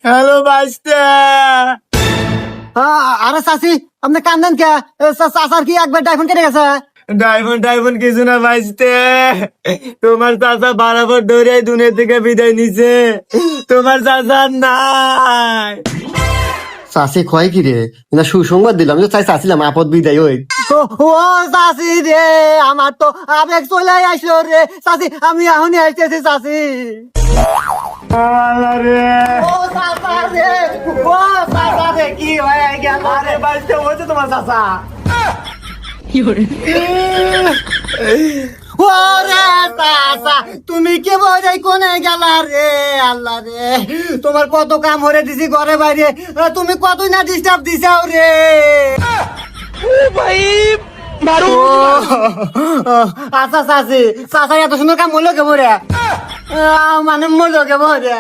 Hello বাস্তা। আরে চাচি আপনি কান্দেন কে? চাচার কি একবার ডাইফোন কেটে গেছে? ডাইফোন কিছু না বাঁচতে। তোমার চাচা বরাবর ধরে দুনিয়া থেকে বিদায় নিছে। তোমার চাচা নাই। চাচি কয় কি রে? না সুসংবাদ দিলাম যে চাইছিলাম আপদ বিদায় ওই। ও চাচি রে, আমার তো আবেগ চলে আসলো রে চাচি, আমি এখনই আসতেছি চাচি। আরে ও চাচা রে, ও চাচা রে, কি হয়ে গেল? আরে বাঁচতে হয়েছে তোমার চাচা। ওরে চাচা, তুমি কে বোঝাই কোনে গেলা রে? আল্লাহ রে, তোমার কত কাম হরে দিছি ঘরে বাইরে, তুমি কতই না ডিস্টার্ব দিছাও রে। ও, আচ্ছা চাচি, চাচা এত সুন্দর কাম হলো কে বলে? মানে মরলো কে বলে?